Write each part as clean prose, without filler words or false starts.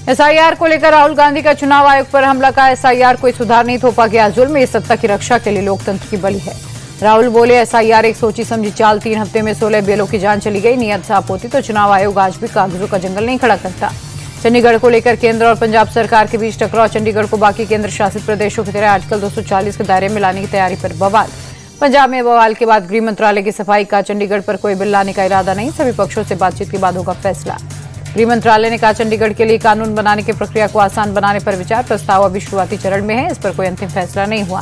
SIR को लेकर राहुल गांधी का चुनाव आयोग पर हमला का एसआईआर कोई सुधार नहीं, थोपा गया जुल्म, ये सत्ता की रक्षा के लिए लोकतंत्र की बलि है। राहुल बोले एसआईआर एक सोची समझी चाल, 3 हफ्ते में 16 बेलों की जान चली गई। नियत साफ होती तो चुनाव आयोग आज भी कागजों का जंगल नहीं खड़ा करता। चंडीगढ़ को लेकर केंद्र और पंजाब सरकार के बीच टकराव, चंडीगढ़ को बाकी केंद्र शासित प्रदेशों की तरह आर्टिकल 240 के दायरे में लाने की तैयारी पर बवाल। पंजाब में बवाल के बाद गृह मंत्रालय की सफाई का, चंडीगढ़ पर कोई बिल लाने का इरादा नहीं, सभी पक्षों से बातचीत के बाद होगा फैसला। गृह मंत्रालय ने कहा चंडीगढ़ के लिए कानून बनाने की प्रक्रिया को आसान बनाने पर विचार, प्रस्ताव अभी शुरुआती चरण में है, इस पर कोई अंतिम फैसला नहीं हुआ।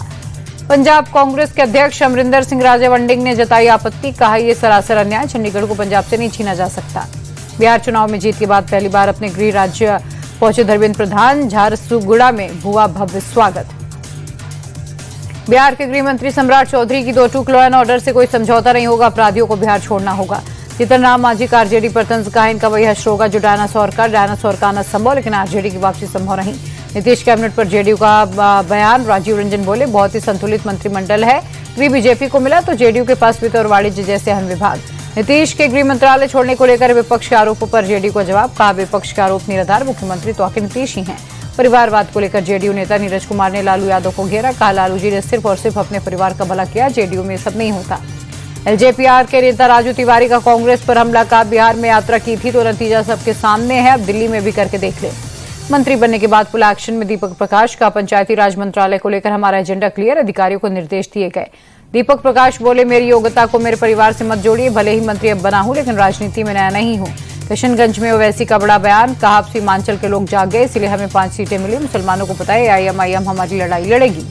पंजाब कांग्रेस के अध्यक्ष अमरिंदर सिंह राजेवंडिंग ने जताई आपत्ति, कहा यह सरासर अन्याय, चंडीगढ़ को पंजाब से नहीं छीना जा सकता। बिहार चुनाव में जीत के बाद पहली बार अपने गृह राज्य पहुंचे धर्मेंद्र प्रधान, झारसुगुड़ा में हुआ भव्य स्वागत। बिहार के गृह मंत्री सम्राट चौधरी की 2 टूक लॉ एंड ऑर्डर से कोई समझौता नहीं होगा, अपराधियों को बिहार छोड़ना होगा। जीतन राम मांझी का आरजेडी पर तंज, कहा इनका वही हश्र होगा जो डायनासोर का आना संभव, लेकिन आरजेडी की वापसी संभव नहीं। नीतीश कैबिनेट पर जेडीयू का बयान, राजीव रंजन बोले बहुत ही संतुलित मंत्रिमंडल है, गृह बीजेपी को मिला तो जेडीयू के पास वित्त और वाणिज्य जैसे अहम विभाग। नीतीश के गृह मंत्रालय छोड़ने को लेकर विपक्ष के आरोपों पर जेडीयू का जवाब, कहा विपक्ष के आरोप निराधार, मुख्यमंत्री तो आखिर नीतीश ही हैं। परिवारवाद को लेकर जेडीयू नेता नीरज कुमार ने लालू यादव को घेरा, कहा लालू जी ने सिर्फ और सिर्फ अपने परिवार का भला किया, जेडीयू में सब नहीं होता। एलजेपीआर के नेता राजू तिवारी का कांग्रेस पर हमला, का बिहार में यात्रा की थी तो नतीजा सबके सामने है, अब दिल्ली में भी करके देख ले। मंत्री बनने के बाद फुल एक्शन में दीपक प्रकाश का, पंचायती राज मंत्रालय को लेकर हमारा एजेंडा क्लियर, अधिकारियों को निर्देश दिए गए। दीपक प्रकाश बोले मेरी योग्यता को मेरे परिवार से मत जोड़िए, भले ही मंत्री अब बना हूं लेकिन राजनीति में नया नहीं हूं। किशनगंज में ओवैसी का बड़ा बयान, कहा अब सीमांचल के लोग जाग गए, इसलिए हमें 5 सीटें मिली, मुसलमानों को पता है आईएम हमारी लड़ाई लड़ेगी।